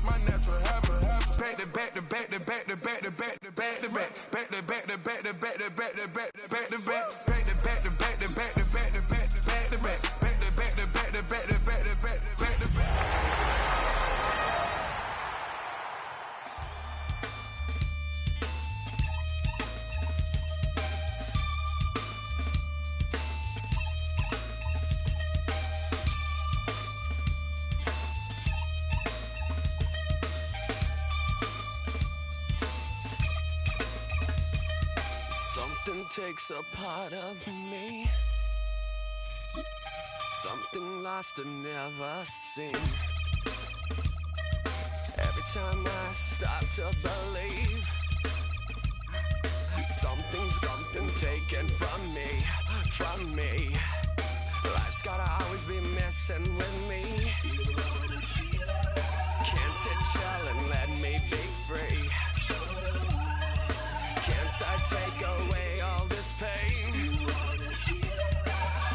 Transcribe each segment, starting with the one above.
My natural habit. Back to back to back to back to back to back to back to back. Back to back to back to back to back to back to back to back. Back to back to back to back to back to back to back to back. Back to back to back to back to back to back to back to back. Something takes a part of me, something lost and never seen. Every time I start to believe, something taken from me. Life's gotta always be messing with me. Can't it chill and let me be free? Can't I take away all this pain?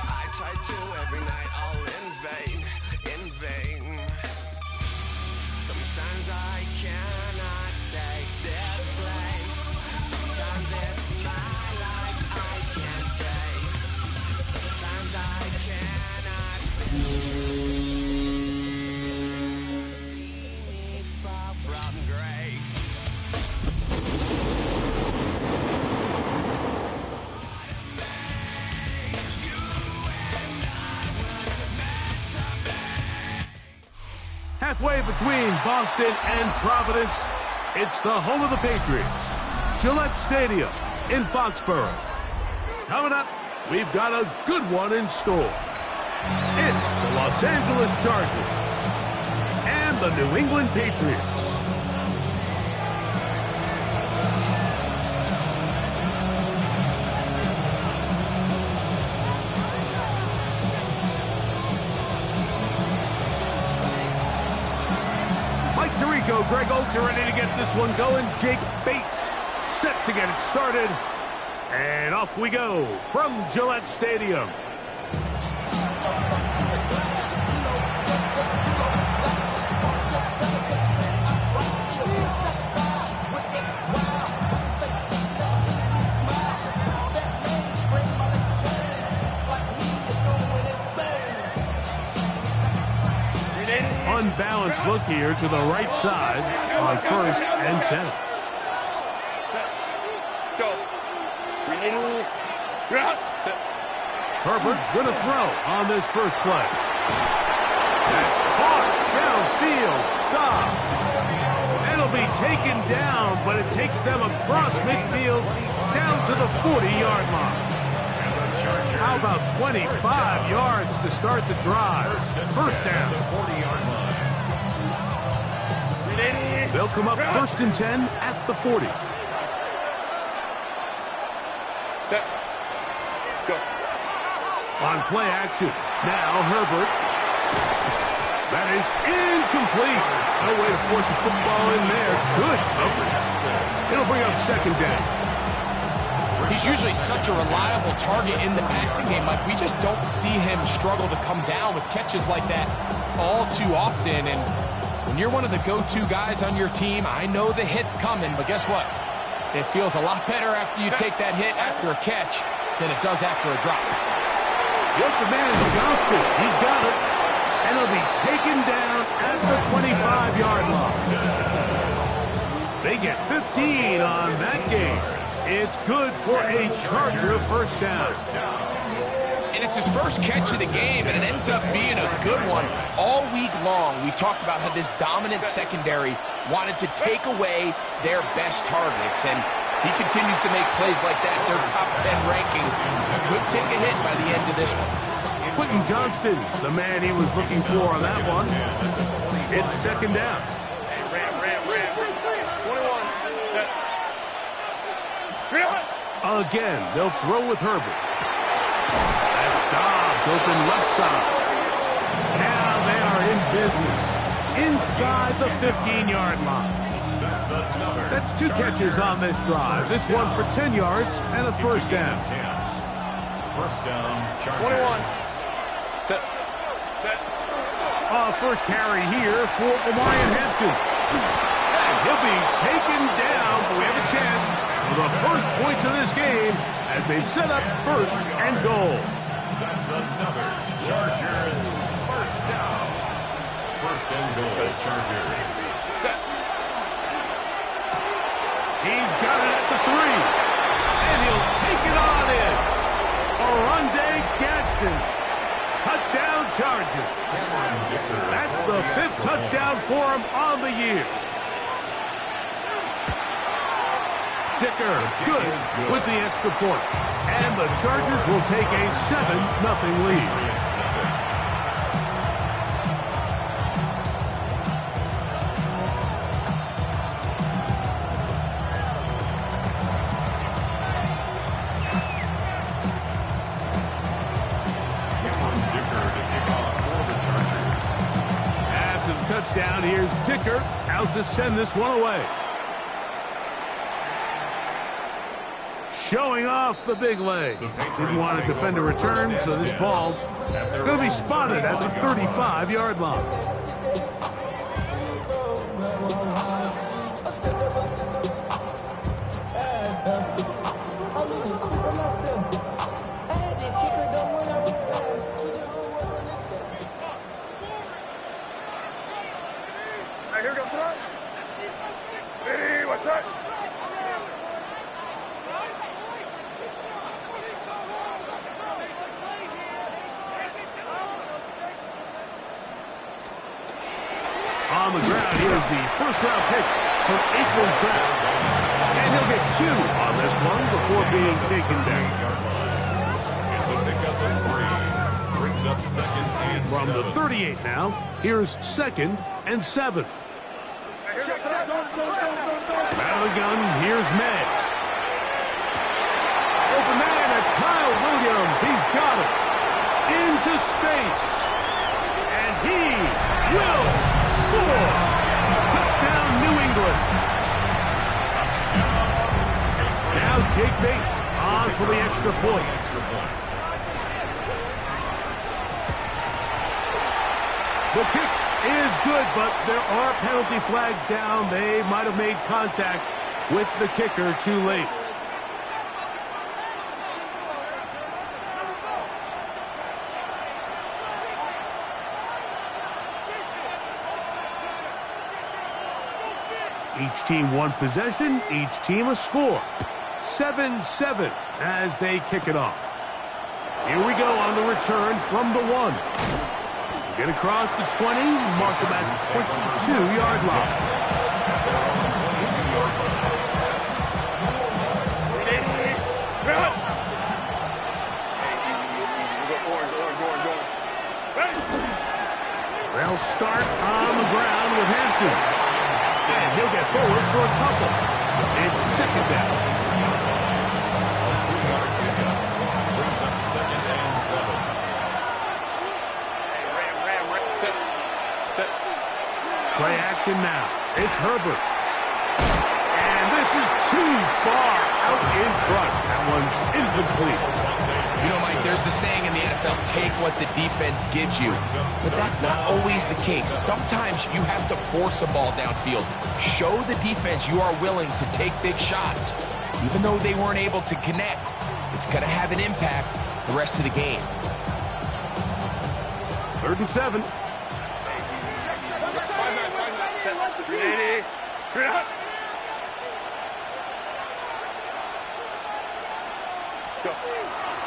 I try to every night, all in vain. Sometimes I cannot take this place. Sometimes it's my life I can't taste. Sometimes I cannot see me fall from grace. Halfway between Boston and Providence, it's the home of the Patriots, Gillette Stadium in Foxborough. Coming up, we've got a good one in store. It's the Los Angeles Chargers and the New England Patriots. Greg Oates are ready to get this one going. Jake Bates set to get it started. And off we go from Gillette Stadium. Unbalanced look here to the right side on 1st and 10. Go. Herbert going to throw on this first play. That's caught downfield. Dobbs. It'll be taken down, but it takes them across midfield down to the 40-yard line. How about 25 yards to start the drive? First down. They'll come up 1st and 10 at the 40. Go. On play action. Now Herbert. That is incomplete. No way to force the football in there. Good coverage. It'll bring up 2nd down. He's usually such a reliable target in the passing game. Like, we just don't see him struggle to come down with catches like that all too often. And when you're one of the go-to guys on your team, I know the hit's coming, but guess what? It feels a lot better after you take that hit after a catch than it does after a drop. What the man is Johnston. He's got it. And he'll be taken down at the 25-yard line. They get 15 on that game. It's good for a Charger first down. And it's his first catch of the game, and it ends up being a good one. All week long, we talked about how this dominant secondary wanted to take away their best targets, and he continues to make plays like that. Their top 10 ranking could take a hit by the end of this one. Quentin Johnston, the man he was looking for on that one. It's 2nd down. Again, they'll throw with Herbert. That's Dobbs open left side. Now they are in business inside the 15-yard line. That's 2 catches on this drive. This one for 10 yards and a first down. First down, Chargers. 21. Set. First carry here for Omarion Hampton. And he'll be taken down, but we have a chance for the first points of this game as they've set up first and goal. That's another Chargers first down. First and goal, Chargers. Set. He's got it at the 3. And he'll take it on in. Oronde Gadsden. Touchdown, Chargers. That's the 5th touchdown for him on the year. Dicker, good with the extra point. And the Chargers will take a 7-0 lead. After the touchdown, here's Dicker out to send this one away. Showing off the big leg. Didn't want to defend a return, so this ball going to be spotted at the 35-yard line. Here comes it. Hey, what's that? On the ground, here's the first-round pick from April's draft. And he'll get 2 on this one before being taken down. It's a pickup of 3. Brings up second and 7. From the 38 now, here's 2nd and 7. Out of the gun, here's May. Open man, that's Kyle Williams. He's got it. Into space. And he will score. Touchdown, New England. Now Jake Bates on for the extra point. The kick is good, but there are penalty flags down. They might have made contact with the kicker too late. Each team one possession, each team a score. 7-7 as they kick it off. Here we go on the return from the 1. Get across the 20, mark them at the 22-yard line. They'll start on the ground with Hampton. And he'll get forward for a couple. It's 2nd down. Brings up 2nd and 7. Play action now. It's Herbert. And this is too far out in front. That one's incomplete. You know, Mike, there's the saying in the NFL, take what the defense gives you. But that's not always the case. Sometimes you have to force a ball downfield. Show the defense you are willing to take big shots. Even though they weren't able to connect, it's going to have an impact the rest of the game. 3rd and 7.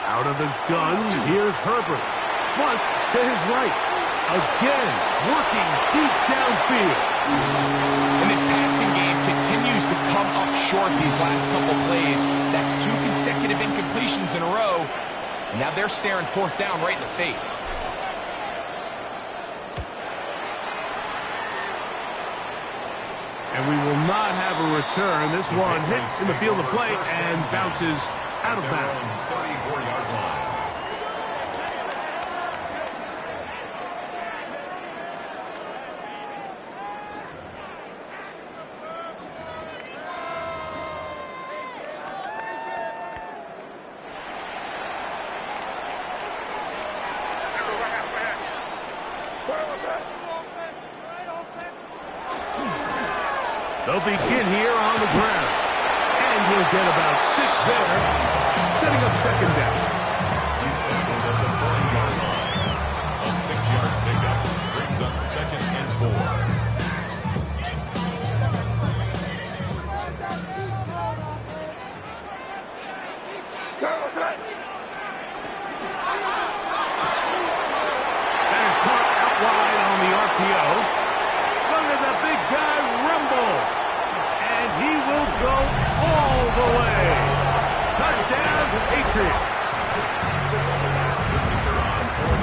Out of the gun, here's Herbert. Flush to his right. Again, working deep downfield. And this passing game continues to come up short these last couple plays. That's 2 consecutive incompletions in a row. Now they're staring 4th down right in the face. And we will not have a return. This one hit in the field of play and bounces out of bounds. 34-yard line. They'll begin here on the ground. And he'll get about 6 there, setting up second down. He's tackled at the 40-yard line. A 6-yard pickup brings up 2nd and 4. That is caught out wide on the RPO. Look at the big guy rumble. And he will go all the way. Touchdown, Patriots.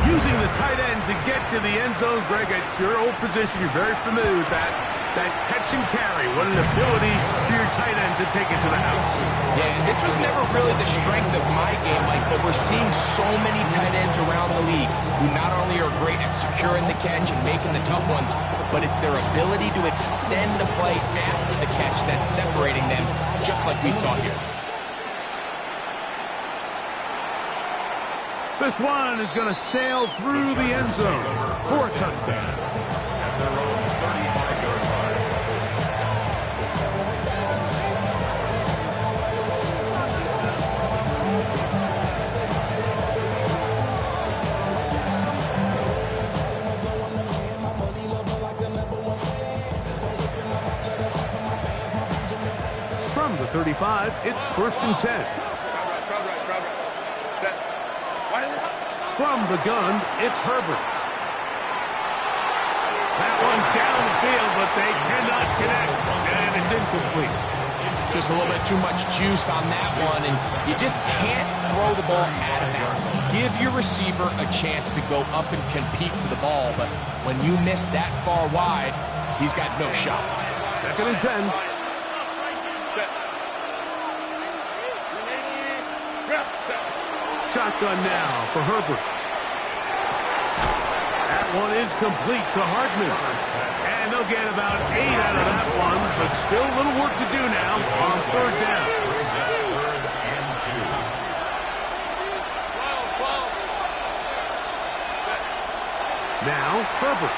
Using the tight end to get to the end zone, Greg, it's your old position. You're very familiar with that. That catch and carry. What an ability for your tight end to take it to the house. Yeah, and this was never really the strength of my game, Mike, but we're seeing so many tight ends around the league who not only are great at securing the catch and making the tough ones, but it's their ability to extend the play after the catch that's separating them, just like we saw here. This one is going to sail through the end zone for a touchdown. At their own 35-yard line. From the 35, it's 1st and 10. From the gun, it's Herbert. That one down the field, but they cannot connect, and it's incomplete. Just a little bit too much juice on that one, and you just can't throw the ball out of bounds. Give your receiver a chance to go up and compete for the ball, but when you miss that far wide, he's got no shot. 2nd and 10. Shotgun now for Herbert. That one is complete to Hardman. And they'll get about 8 out of that one, but still a little work to do now on 3rd down. Now Herbert.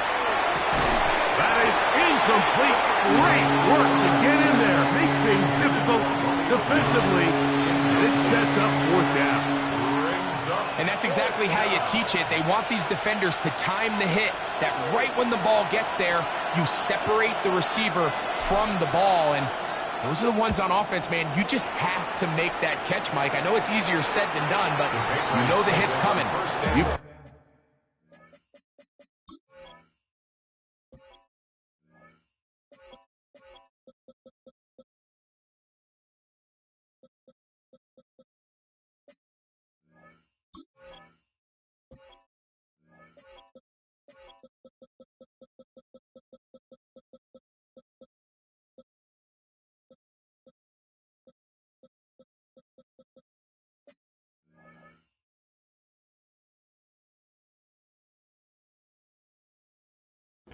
That is incomplete. Great work to get in there, make things difficult defensively, and it sets up 4th down. And that's exactly how you teach it. They want these defenders to time the hit, that right when the ball gets there, you separate the receiver from the ball. And those are the ones on offense, man. You just have to make that catch, Mike. I know it's easier said than done, but you know the hit's coming.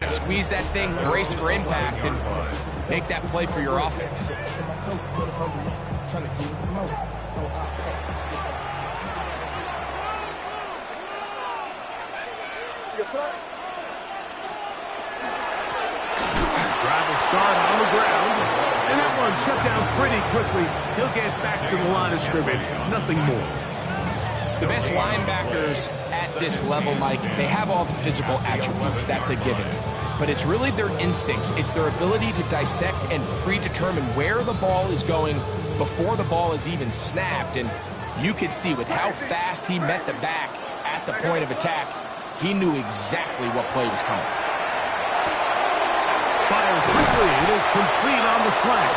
Squeeze that thing, brace for impact, and make that play for your offense. Drive will start on the ground, and that one shut down pretty quickly. He'll get back to the line of scrimmage, nothing more. The best linebackers at this level, Mike, they have all the physical attributes. That's a given. But it's really their instincts. It's their ability to dissect and predetermine where the ball is going before the ball is even snapped. And you could see with how fast he met the back at the point of attack, he knew exactly what play was coming. Fires quickly. It is complete on the slant.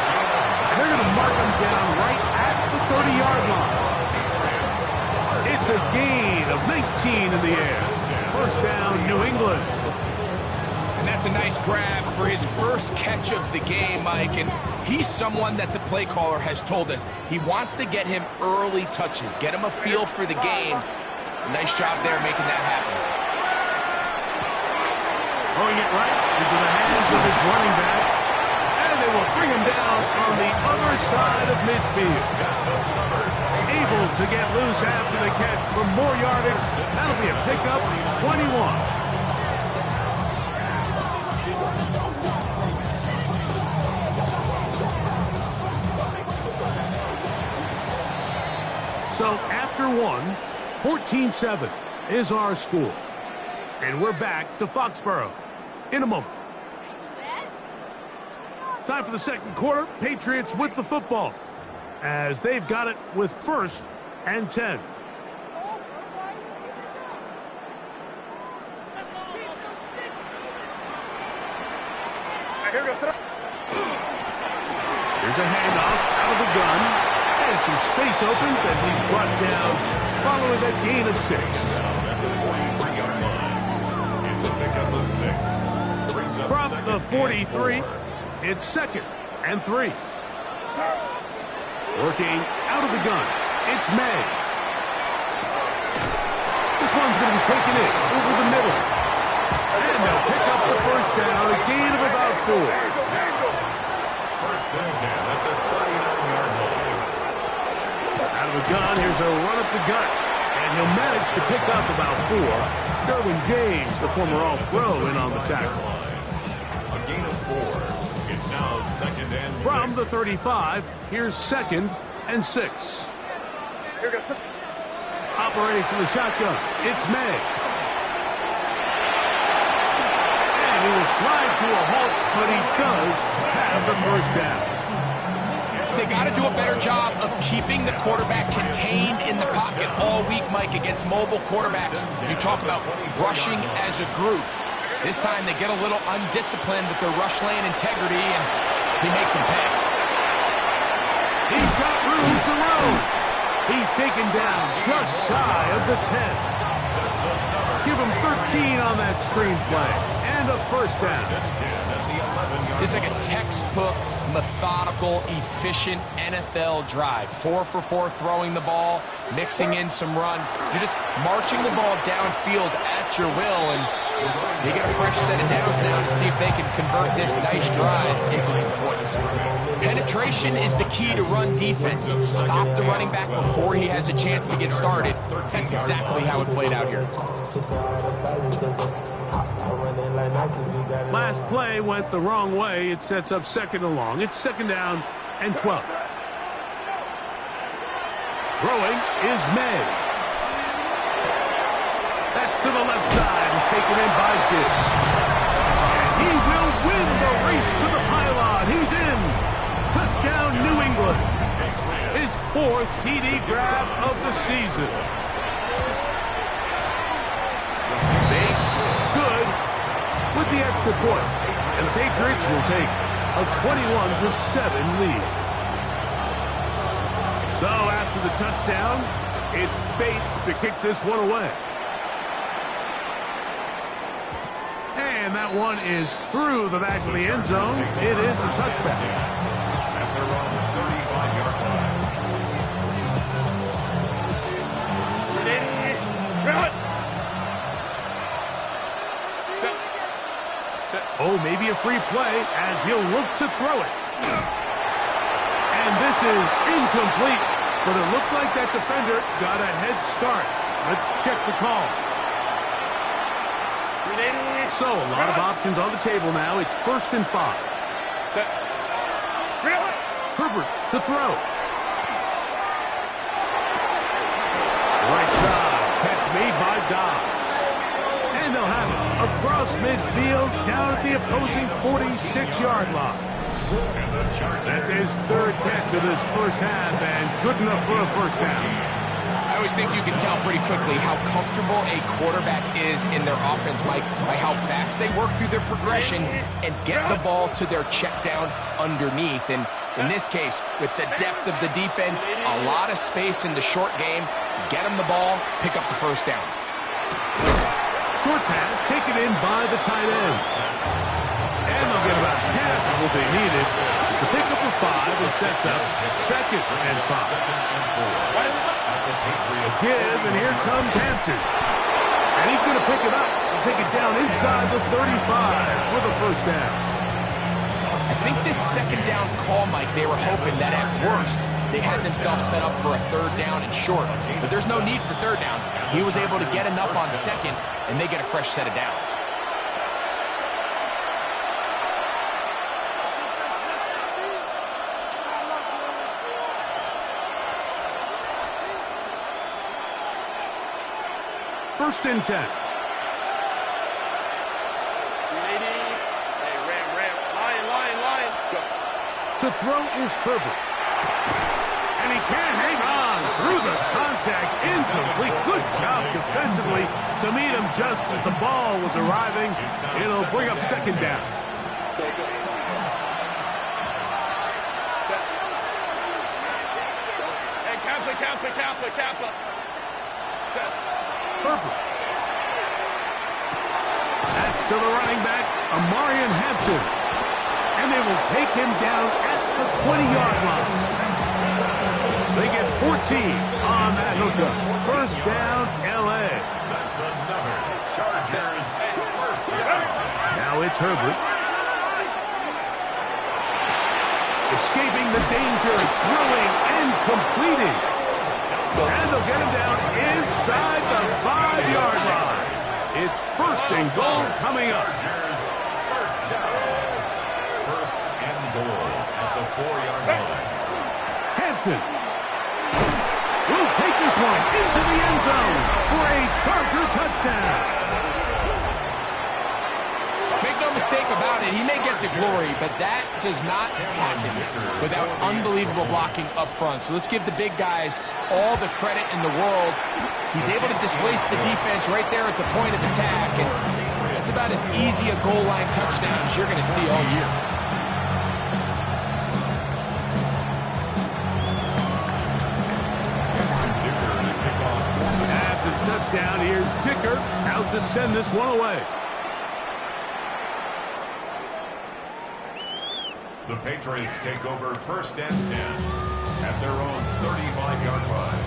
And they're going to mark him down right at the 30-yard line. It's a gain of 19 in the air. 1st down, New England. And that's a nice grab for his first catch of the game, Mike. And he's someone that the play caller has told us he wants to get him early touches, get him a feel for the game. Nice job there making that happen. Throwing it right into the hands of his running back. And they will bring him down on the other side of midfield. Able to get loose after the catch for more yardage. That'll be a pickup, 21. So after one, 14-7 is our score. And we're back to Foxborough in a moment. Time for the second quarter. Patriots with the football as they've got it with 1st and 10. Here's a handoff out of the gun. And some space opens as he's brought down following that gain of 6. It's a pickup of 6. Brings up From the 43, and 4. it's 2nd and 3. Working out of the gun, it's May. This one's going to be taken in over the middle. And they'll pick up the 1st down, a gain of about 4. 1st and 10 at the 39-yard line. Out of the gun, here's a run up the gut. And he'll manage to pick up about 4. Derwin James, the former All-Pro, in on the tackle. A gain of 4. It's now 2nd and 6. From the 35, here's 2nd and 6. Operating from the shotgun, it's May. And he will slide to a halt, but he does have the 1st down. They got to do a better job of keeping the quarterback contained in the pocket all week, Mike, against mobile quarterbacks. You talk about rushing as a group. This time they get a little undisciplined with their rush lane integrity, and he makes them pay. He's got room to roam. He's taken down just shy of the 10. Give him 13 on that screenplay and a 1st down. It's like a textbook, methodical, efficient NFL drive. 4 for 4 throwing the ball, mixing in some run. You're just marching the ball downfield at your will, and they get a fresh set of downs now to see if they can convert this nice drive into some points. Penetration is the key to run defense. Stop the running back before he has a chance to get started. That's exactly how it played out here. Last play went the wrong way. It sets up 2nd and long. It's 2nd down and 12. Throwing is May. That's to the left side and taken in by Dibb. And he will win the race to the pylon. He's in. Touchdown, New England. His 4th TD grab of the season. Makes good with the extra point. And the Patriots will take a 21-7 lead. So after the touchdown, it's Bates to kick this one away. And that one is through the back of the end zone. It is a touchback. At their own 35-yard line. Oh, maybe a free play as he'll look to throw it. And this is incomplete, but it looked like that defender got a head start. Let's check the call. So a lot of options on the table now. It's 1st and 5. Herbert to throw. Right side, catch made by Dobbs. And they'll have it across midfield down at the opposing 46-yard line. That's his 3rd catch of this 1st half and good enough for a 1st down. I always think you can tell pretty quickly how comfortable a quarterback is in their offense, Mike, by how fast they work through their progression and get the ball to their check down underneath. And in this case, with the depth of the defense, a lot of space in the short game, get them the ball, pick up the 1st down. Short pass taken in by the tight end. And they'll get about half of what they needed. It's a pickup of 5 and sets up 2nd and 5. A give, and here comes Hampton. And he's going to pick it up and take it down inside the 35 for the 1st down. I think this 2nd down call, Mike, they were hoping that at worst they had themselves set up for a 3rd down and short. But there's no need for 3rd down. He was able to get enough on 2nd, and they get a fresh set of downs. First and 10. To throw is Herbert. And he can't hang on. Through the contact, incomplete. Good job defensively to meet him just as the ball was arriving. It'll bring up second down. Kappa. Herbert. That's to the running back, Amarian Hampton. And they will take him down at the 20-yard line. They get 14 on that hookup. First down, L.A. That's another Chargers first down. Now it's Herbert. Escaping the danger, throwing and completing. And they'll get him down inside the 5-yard line. It's first and goal coming up. Chargers first down. First and goal at the 4-yard line. Hampton will take this one into the end zone for a Charger touchdown. Make no mistake about it, he may get the glory, but that does not happen without unbelievable blocking up front. So let's give the big guys all the credit in the world. He's able to displace the defense right there at the point of attack, and that's about as easy a goal line touchdown as you're going to see all year. After the touchdown, here's Dicker out to send this one away. The Patriots take over first and 10 at their own 35-yard line.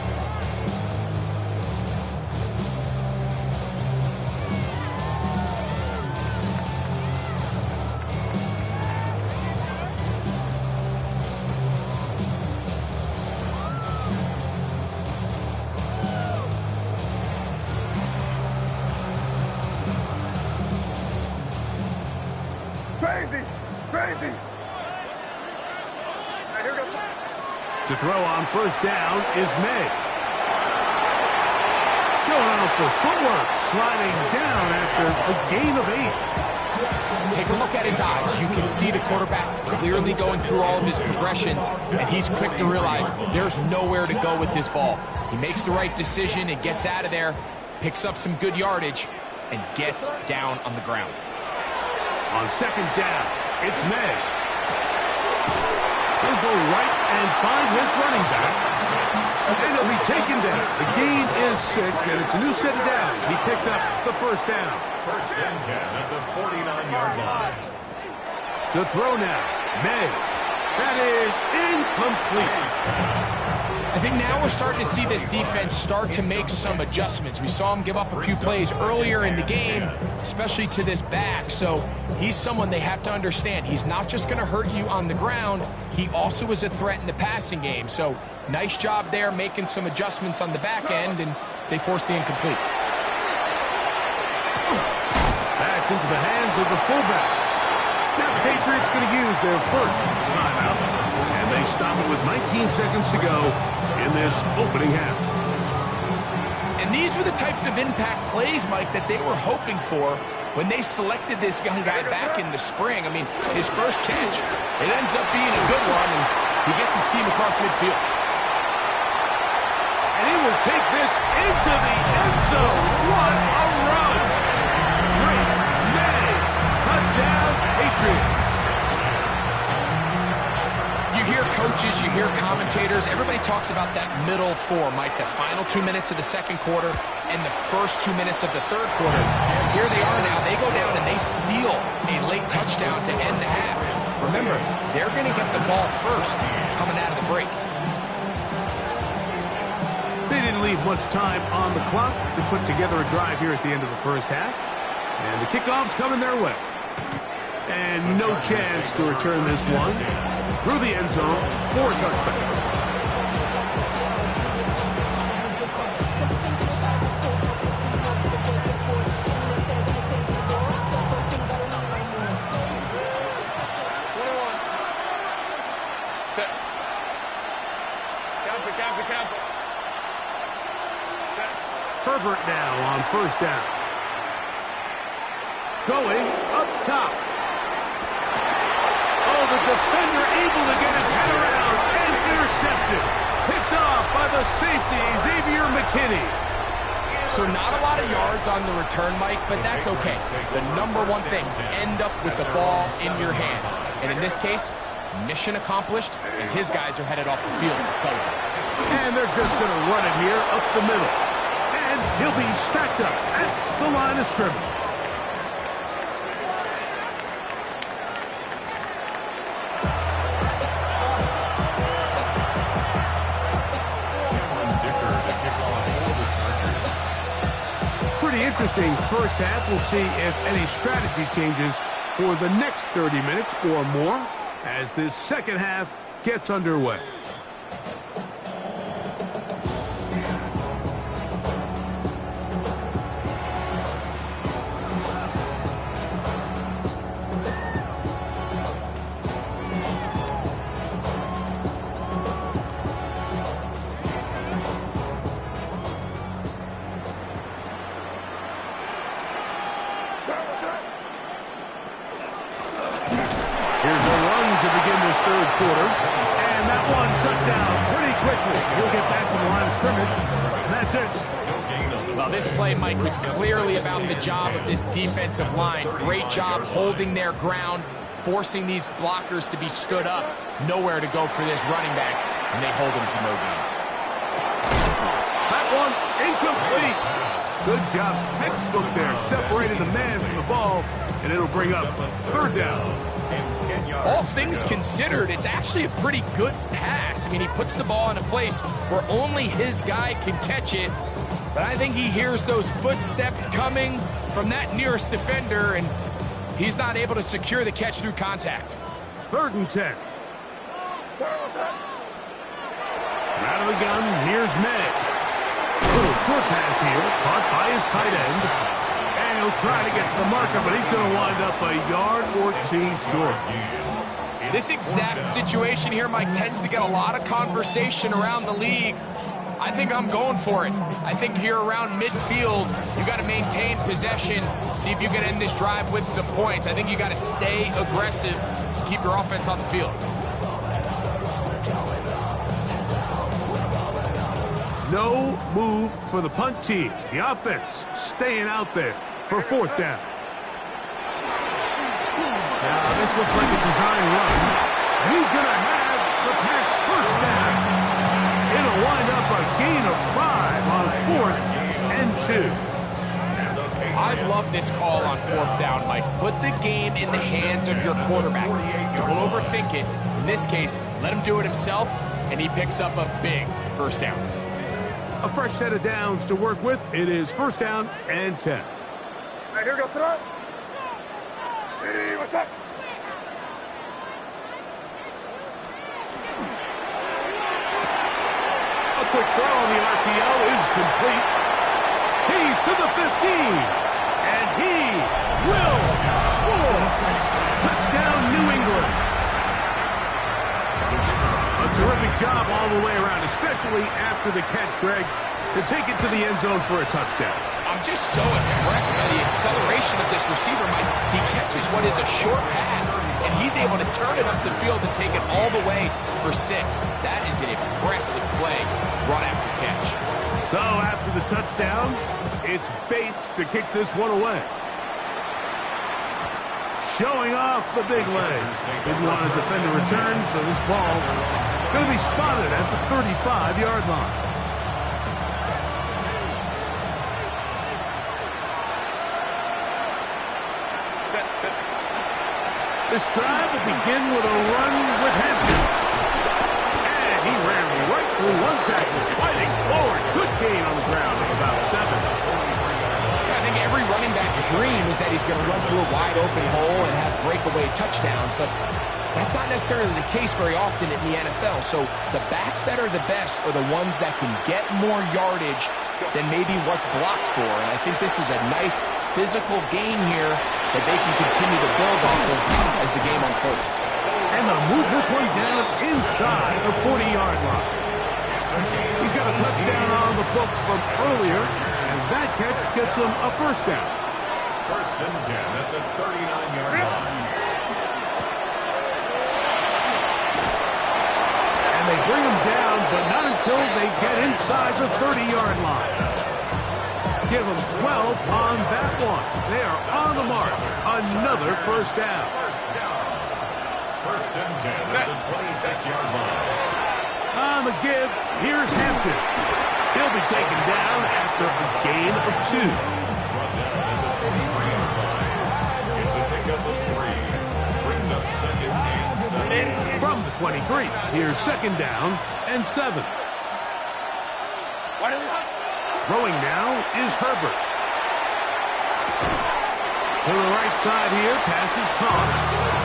Crazy. To throw on first down is May. Showing off the footwork, sliding down after a gain of 8. Take a look at his eyes. You can see the quarterback clearly going through all of his progressions, and he's quick to realize there's nowhere to go with this ball. He makes the right decision and gets out of there, picks up some good yardage, and gets down on the ground. On second down, it's May. He'll go right and find his running back. And he'll be taken down. The gain is 6, and it's a new set of downs. He picked up the first down. First and 10 at the 49-yard line. To throw now, May. That is incomplete. I think now we're starting to see this defense start to make some adjustments. We saw him give up a few plays earlier in the game, especially to this back. So he's someone they have to understand. He's not just going to hurt you on the ground. He also is a threat in the passing game. So nice job there making some adjustments on the back end, and they forced the incomplete. That's into the hands of the fullback. Now the Patriots going to use their first timeout, and they stop it with 19 seconds to go in this opening half. And these were the types of impact plays, Mike, that they were hoping for when they selected this young guy back in the spring. I mean, his first catch, it ends up being a good one, and he gets his team across midfield. And he will take this into the end zone. What a run! Great May. Touchdown, Patriots. You hear coaches, you hear commentators, everybody talks about that middle four, Mike, the final 2 minutes of the second quarter and the first 2 minutes of the third quarter. Here they are now. They go down and they steal a late touchdown to end the half. Remember, they're going to get the ball first coming out of the break. They didn't leave much time on the clock to put together a drive here at the end of the first half. And the kickoff's coming their way. And no chance to return this one through the end zone for a touchback. Herbert now on first first down. Going up top. Oh, the defender able to get his head around and intercepted. Picked off by the safety, Xavier McKinney. So not a lot of yards on the return, Mike, but that's okay. The number one thing, end up with the ball in your hands. And in this case, mission accomplished, and his guys are headed off the field to celebrate. And they're just going to run it here up the middle. And he'll be stacked up at the line of scrimmage. Pretty interesting first half. We'll see if any strategy changes for the next 30 minutes or more as this second half gets underway. Quarter, and that one shut down pretty quickly. He'll get back to the line of scrimmage, and that's it. Well, this play, Mike, was clearly about the job of this defensive line. Great job holding their ground, forcing these blockers to be stood up. Nowhere to go for this running back, and they hold him to no gain. That one incomplete. Good job, textbook there, separating the man from the ball, and it'll bring up third down. All things considered, it's actually a pretty good pass. I mean, he puts the ball in a place where only his guy can catch it. But I think he hears those footsteps coming from that nearest defender, and he's not able to secure the catch through contact. 3rd and 10. Out of the gun, here's May. Little short pass here, caught by his tight end. And he'll try to get to the marker, but he's going to wind up a yard or two short. This exact situation here, Mike, tends to get a lot of conversation around the league. I think I'm going for it. I think here around midfield, you got to maintain possession, see if you can end this drive with some points. I think you got to stay aggressive, keep your offense on the field. No move for the punt team. The offense staying out there for 4th down. Now, this looks like a design run, and he's going to have the Pats' first down. It'll wind up a gain of 5 on 4th and 2. I love this call on 4th down, Mike. Put the game in the hands of your quarterback. Don't overthink it. In this case, let him do it himself, and he picks up a big first down. A fresh set of downs to work with. It is 1st down and 10. Right, here goes throw. Hey, what's up? A quick throw on the RPO is complete. He's to the 15. And he will score. Touchdown, New England. A terrific job all the way around, especially after the catch, Greg, to take it to the end zone for a touchdown. I'm just so impressed by the acceleration of this receiver, Mike. He catches what is a short pass, and he's able to turn it up the field and take it all the way for 6. That is an impressive play, run after catch. So after the touchdown, it's Bates to kick this one away. Showing off the big legs. Didn't want to defend the return, so this ball going to be spotted at the 35-yard line. This drive will begin with a run with Hampton. And he ran right through one tackle, fighting forward. Good gain on the ground of about 7. I think every running back's dream is that he's going to run through a wide-open hole and have breakaway touchdowns, but that's not necessarily the case very often in the NFL. So the backs that are the best are the ones that can get more yardage than maybe what's blocked for. And I think this is a nice physical gain here that they can continue to build off of as the game unfolds. And they'll move this one down inside the 40-yard line. He's got a touchdown on the books from earlier as that catch gets them a first down. First and 10 at the 39-yard line. And they bring him down, but not until they get inside the 30-yard line. Give them 12 on that one. They are on the mark. Another first down. First and 10 at the 26-yard line. On the give, here's Hampton. He'll be taken down after a gain of 2. Brought down at the 23-yard line. It's a pickup of 3. Brings up second and 7. From the 23, here's second down and 7. Throwing now is Herbert. To the right side here, pass is caught.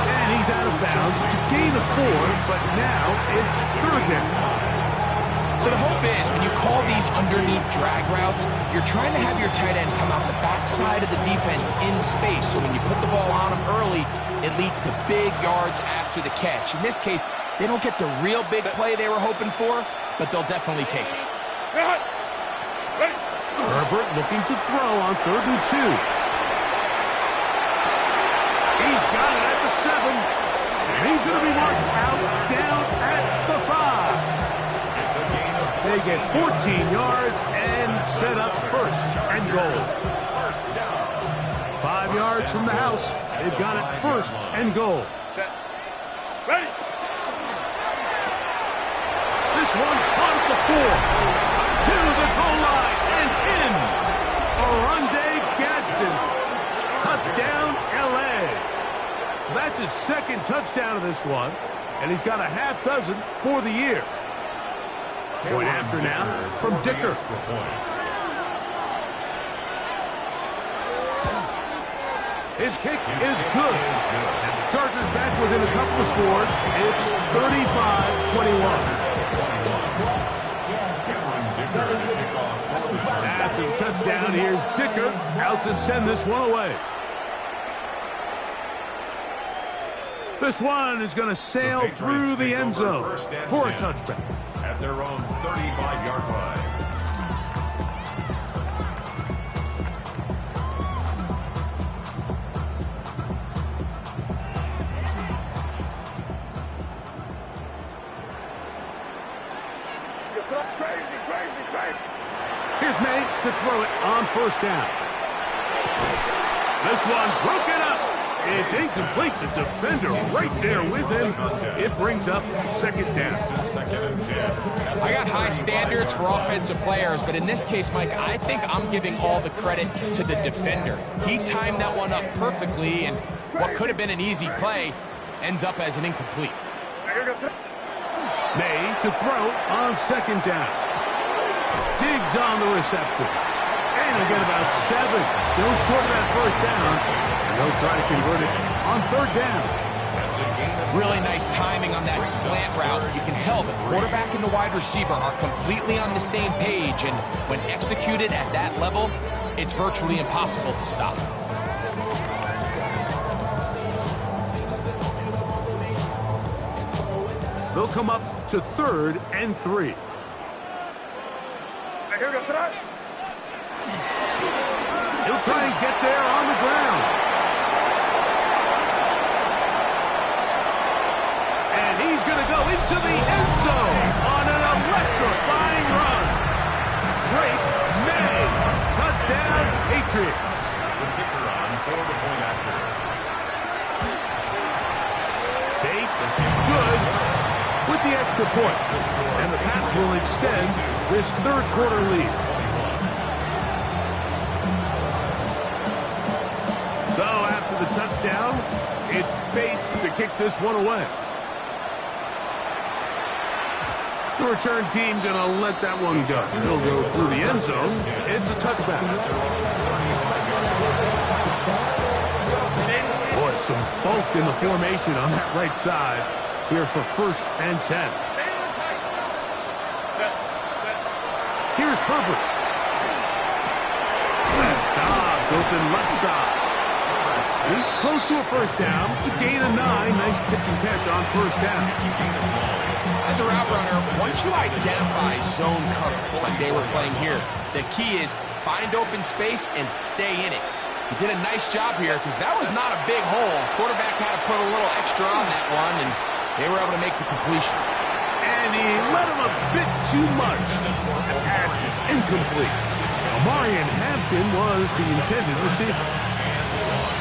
And he's out of bounds. It's a gain of 4, but now it's third down. So the hope is when you call these underneath drag routes, you're trying to have your tight end come out the backside of the defense in space. So when you put the ball on him early, it leads to big yards after the catch. In this case, they don't get the real big play they were hoping for, but they'll definitely take it. Herbert looking to throw on 3rd and 2. He's got it at the 7. And he's going to be marked out down at the 5. They get 14 yards and set up first and goal. 5 yards from the house. They've got it first and goal. Ready. This one caught at the 4. To the goal line and in. Oronde Gadsden. Touchdown, L.A. That's his second touchdown of this one, and he's got a half dozen for the year. Point after now from Dicker. His kick is good. And the Chargers back within a couple of scores. It's 35-21. After the touchdown, here's Dicker out to send this one away. This one is going to sail through the end zone for a touchback. At their own 35-yard line. Here's May to throw it on first down. This one broken up. It's incomplete. The defender right there with him. It brings up second down. I got high standards for offensive players, but in this case, Mike, I think I'm giving all the credit to the defender. He timed that one up perfectly, and what could have been an easy play ends up as an incomplete. May to throw on second down. Digs on the reception. And he'll get about 7. Still short of that first down. And they'll try to convert it on third down. Really nice timing on that slant route. You can tell the quarterback and the wide receiver are completely on the same page. And when executed at that level, it's virtually impossible to stop. They'll come up to 3rd and 3. He'll try and get there on the ground. And he's going to go into the end zone on an electrifying run. Great May. Touchdown, Patriots. The kicker on for the point after. Bates, good with the extra point. And the Pats will extend this third quarter lead. So after the touchdown, it's Bates to kick this one away. The return team going to let that one go. He'll go through the end zone. It's a touchback. Boy, some bulk in the formation on that right side here for 1st and 10. Here's Herbert. Dobbs open left side. He's close to a first down. To gain a 9. Nice pitch and catch on first down. As a route runner, once you identify zone coverage like they were playing here, the key is find open space and stay in it. He did a nice job here because that was not a big hole. Quarterback had to put a little extra on that one, and they were able to make the completion. And he let him a bit too much. The pass is incomplete. Amarian Hampton was the intended receiver.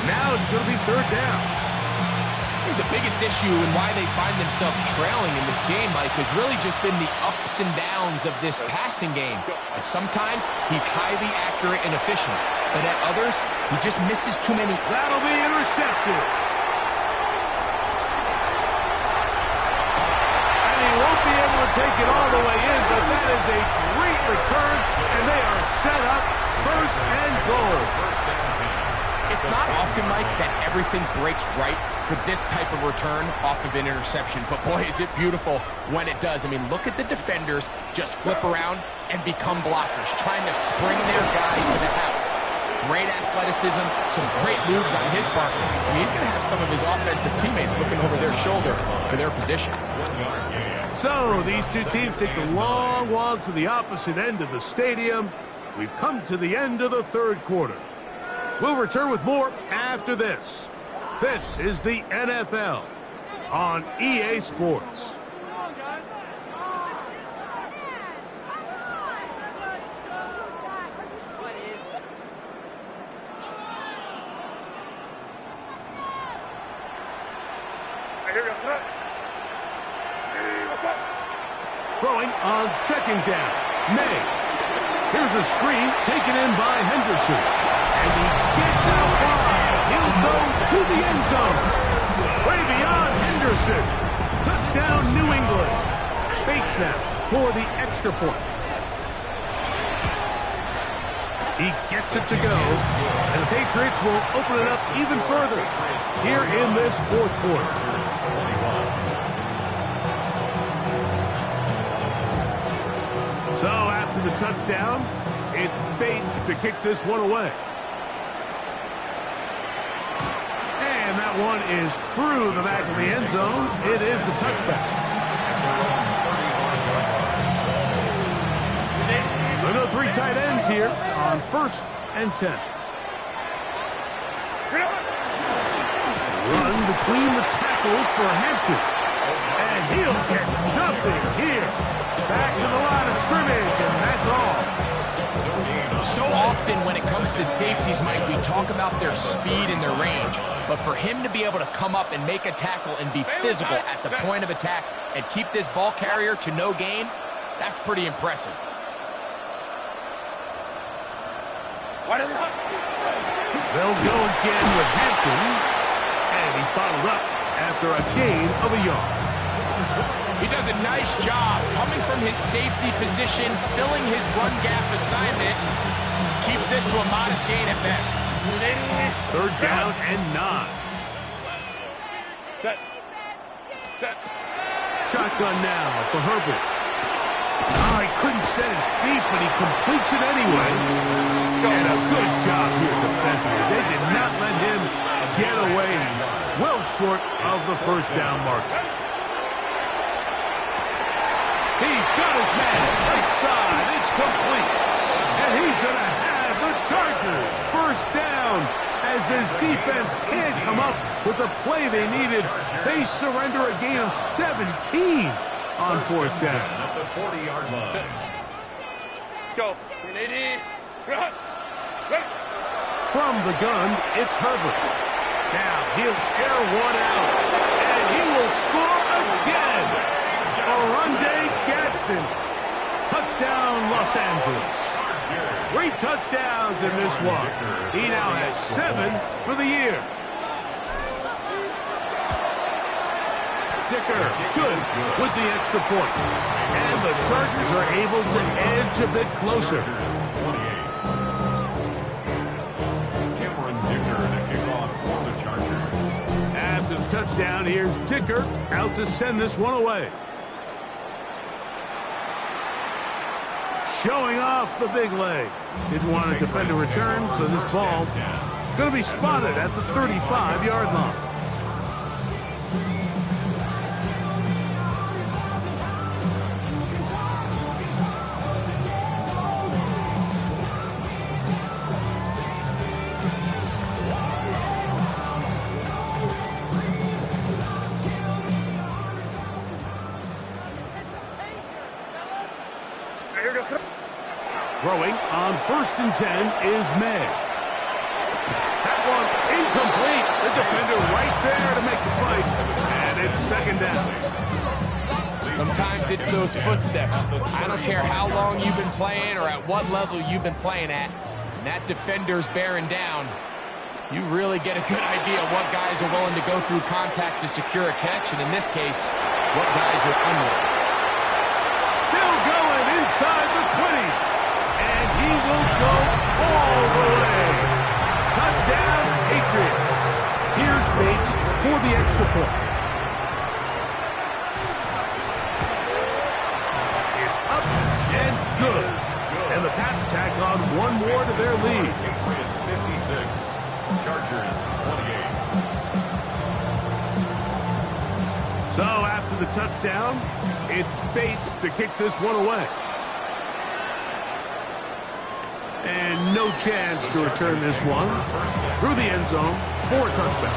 Now it's going to be third down. I think the biggest issue and why they find themselves trailing in this game, Mike, has really just been the ups and downs of this passing game. And sometimes he's highly accurate and efficient, but at others, he just misses too many. That'll be intercepted. And he won't be able to take it all the way in, but that is a great return, and they are set up first and goal. It's not often, Mike, that everything breaks right for this type of return off of an interception. But boy, is it beautiful when it does. I mean, look at the defenders just flip around and become blockers, trying to spring their guy to the house. Great athleticism, some great moves on his part. I mean, he's going to have some of his offensive teammates looking over their shoulder for their position. So these two teams take a long walk to the opposite end of the stadium. We've come to the end of the third quarter. We'll return with more after this. This is the NFL on EA Sports. Throwing on second down. May. Here's a screen taken in by Henderson. And he gets out wide. He'll go to the end zone. Way beyond Henderson. Touchdown, New England. Bates now for the extra point. He gets it to go. And the Patriots will open it up even further here in this fourth quarter. So after the touchdown, it's Bates to kick this one away. And that one is through the back of the end zone. It is a touchback. Another three tight ends here on 1st and 10. Run between the tackles for Hampton. And he'll get nothing here. Back to the line of scrimmage, and that's all. So often when it comes to safeties, Mike, we talk about their speed and their range. But for him to be able to come up and make a tackle and be physical at the point of attack and keep this ball carrier to no gain, that's pretty impressive. They'll go again with Hampton. And he's bottled up after a gain of a yard. He does a nice job coming from his safety position, filling his run gap assignment. Keeps this to a modest gain at best. Third down and 9. Set. Shotgun now for Herbert. Oh, he couldn't set his feet, but he completes it anyway. And a good job here defensively. They did not let him get away. He's well short of the first down marker. He's got his man right side. It's complete. And he's going to have the Chargers first down. As this defense can't come up with the play they needed, they surrender a gain of 17 on 4th down. At the 40-yard line. Go. From the gun, it's Herbert. Now he'll air one out, and he will score again. Oronde Gadsden. Touchdown, Los Angeles. 3 touchdowns in this one. He now has 7 for the year. Dicker, good with the extra point. And the Chargers are able to edge a bit closer. Cameron Dicker, the kickoff for the Chargers. After the touchdown, here's Dicker out to send this one away. Showing off the big leg. Didn't want to defend a return, so this ball is going to be spotted at the 35-yard line. Throwing on 1st and 10 is May. That one incomplete. The defender right there to make the play. And it's 2nd down. Sometimes it's those footsteps. I don't care how long you've been playing or at what level you've been playing at. And that defender's bearing down. You really get a good idea of what guys are willing to go through contact to secure a catch, and in this case, what guys are unwilling. Still going inside the 20. And he will go all the way. Touchdown, Patriots. Here's Bates for the extra point. It's up and good. And the Pats tack on one more to their lead. Patriots 56. Chargers 28. So after the touchdown, it's Bates to kick this one away. And no chance to return this one through the end zone for a touchback.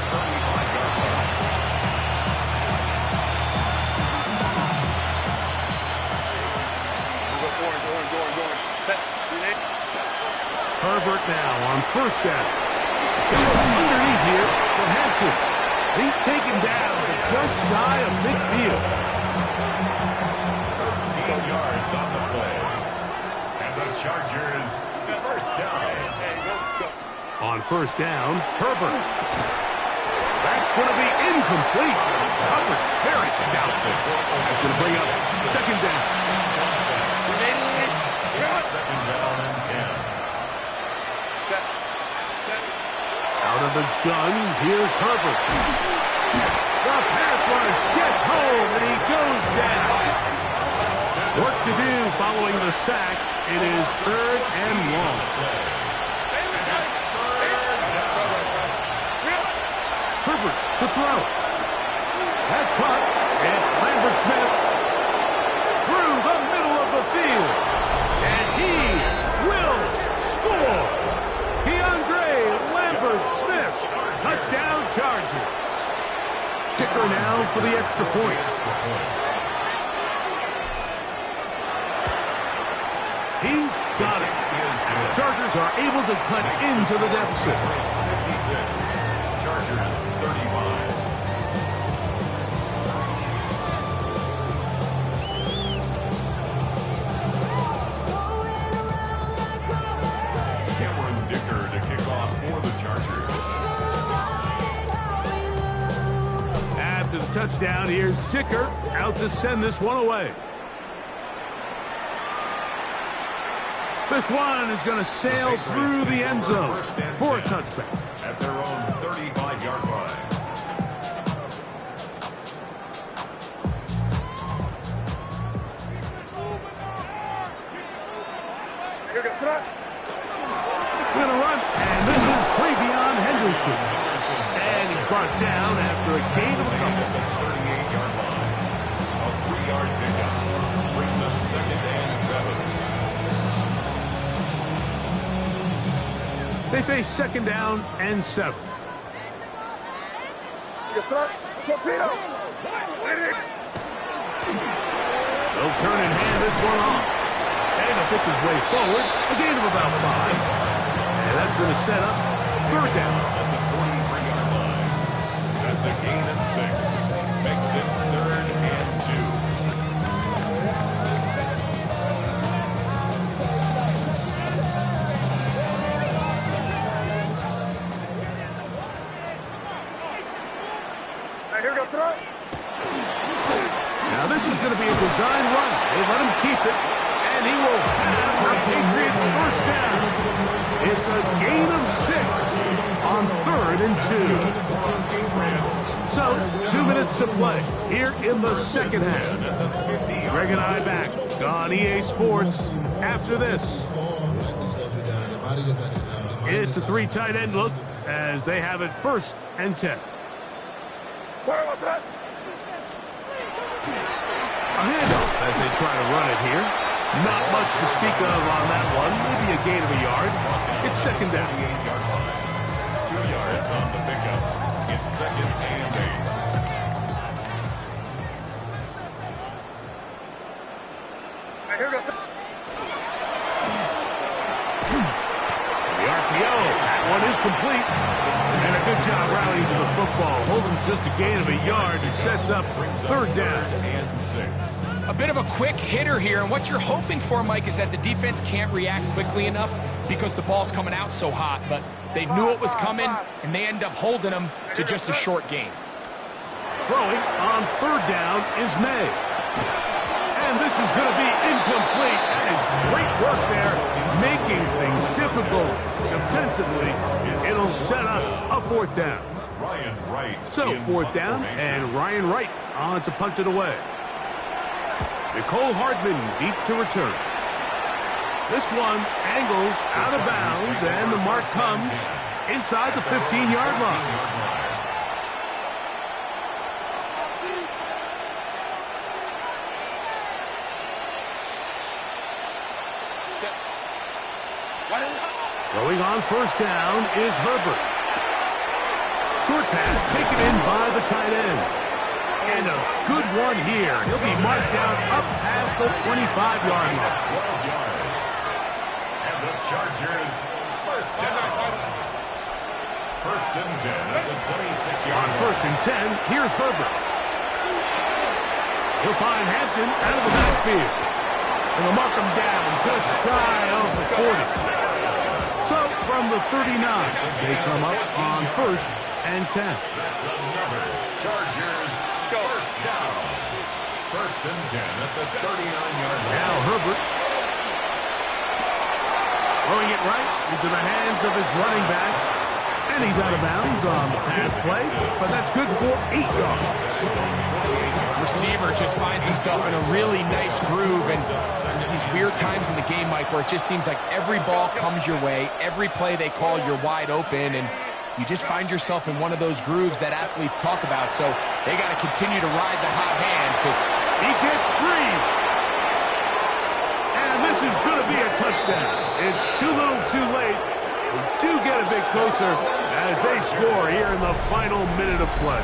Herbert now on 1st down. Underneath here, will have to. He's taken down just shy of midfield. 13 yards on the play. And the Chargers, 1st down. On 1st down, Herbert. That's going to be incomplete. Covered very stoutly. That's going to bring up 2nd down. 2nd down and 10. Out of the gun, here's Herbert. The pass rush gets home, and he goes down. Work to do following the sack. It is 3rd and long. Herbert to throw. That's caught. It's Lambert Smith through the middle of the field. And he will score. Lambert Smith, touchdown Chargers. Kicker now for the extra point. He's got it. And the Chargers are able to cut into the deficit. 56. Chargers 35. After the touchdown, here's Dicker out to send this one away. This one is going to sail through the end zone for a touchback. At their own 35-yard line. Going to run, and this is Travion Henderson. And he's brought down after a gain of a couple. 38-yard line. A 3-yard pickup. Brings up 2nd and 7. They face 2nd down and 7. They'll turn and hand this one off. And he'll pick his way forward. A gain of about 5. And that's going to set up 3rd down. At the 43-yard line. That's a gain of 6. Makes it 3rd and 2. Here goes throw. Now this is going to be a design run. They let him keep it. And he will have the Patriots 1st down. It's a gain of 6 on 3rd and 2. So, 2 minutes to play here in the 2nd half. Greg and I back on EA Sports after this. It's a 3 tight end look as they have it 1st and 10. A handoff as they try to run it here. Not much to speak of on that one. Maybe a gain of a yard. It's 2nd down. 2 yards on the pickup. It's 2nd and 8. Here goes. football. Holding just a gain of a yard and sets up third down. And 6. A bit of a quick hitter here, and what you're hoping for, Mike, is that the defense can't react quickly enough because the ball's coming out so hot. But they knew it was coming, and they end up holding them to just a short gain. Throwing on third down is May. And this is going to be incomplete. That is great work there, making things difficult defensively. It'll set up a fourth down. Ryan Wright. So fourth down, and Ryan Wright on to punt it away. Nicole Hardman deep to return. This one angles out of bounds, and the mark comes inside the 15-yard line. Going on first down is Herbert. Short pass taken in by the tight end. And a good one here. He'll be marked down up past the 25-yard line. 12 yards. And the Chargers first down. First and 10 at the 26-yard On line. first and 10, here's Herbert. He'll find Hampton out of the backfield. And they'll mark him down just shy of the 40. So from the 39, they come up on first and 10. That's another Chargers first down. First and 10 at the 39-yard line. Now Herbert throwing it right into the hands of his running back. And he's out of bounds on the pass play, but that's good for 8 yards. Receiver just finds himself in a really nice groove, and there's these weird times in the game, Mike, where it just seems like every ball comes your way, every play they call, you're wide open, and you just find yourself in one of those grooves that athletes talk about. So they got to continue to ride the hot hand because he gets free. And this is going to be a touchdown. It's too little too late. We do get a bit closer as they score here in the final minute of play.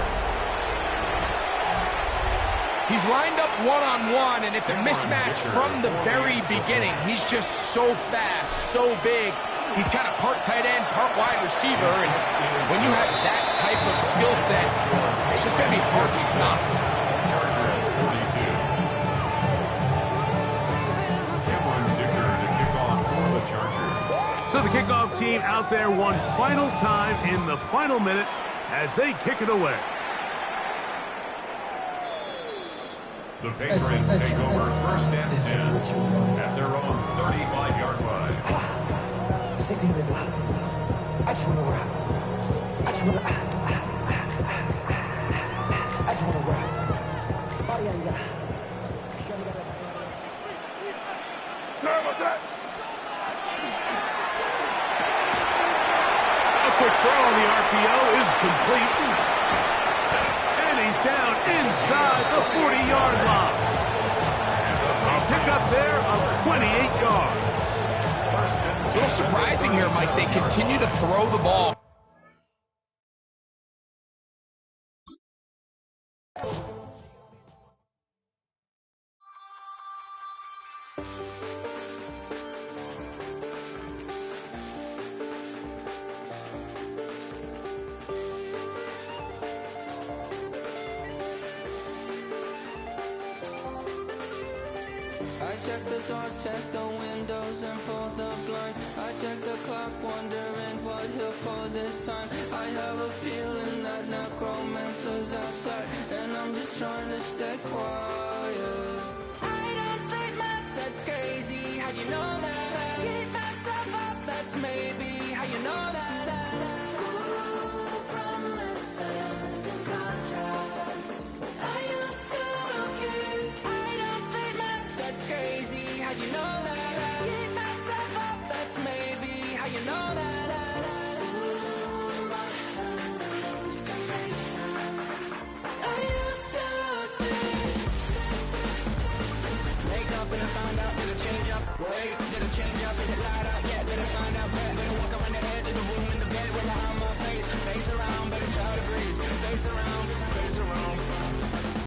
He's lined up one-on-one, and it's a mismatch from the very beginning. He's just so fast, so big. He's kind of part tight end, part wide receiver, and when you have that type of skill set, it's just going to be hard to stop. Chargers 42. Cameron Dicker to kick off for the Chargers. So the kickoff team out there one final time in the final minute as they kick it away. The Patriots take over first and 10 at their own 35-yard line. Sexy in the block. I just wanna rock. I just wanna I just wanna rock. Body out of ya. Show me that. What's that? A quick throw on the RPO is complete. And he's down inside the 40-yard line. A pickup there of 28 yards. A little surprising here, Mike. They continue to throw the ball. I check the doors, check the windows, and pull the blinds. I check the clock, wondering what he'll pull this time. I have a feeling that necromancer's outside, and I'm just trying to stay quiet. I don't sleep much, that's crazy. How'd you know that? Keep myself up, that's maybe how you know that. Ooh, promises and contracts. I used to keep. I don't sleep much, that's crazy. How'd you know that? Keep myself up, that's maybe how you know that. Ooh, my hallucination. I used to see. Wake up and I found out, did it change up? Wake up, did it change up? Is it light out yet? Did I find out where? Did I walk around the edge of the room in the bed with my arm on my face? Face around, better try to breathe. Face around.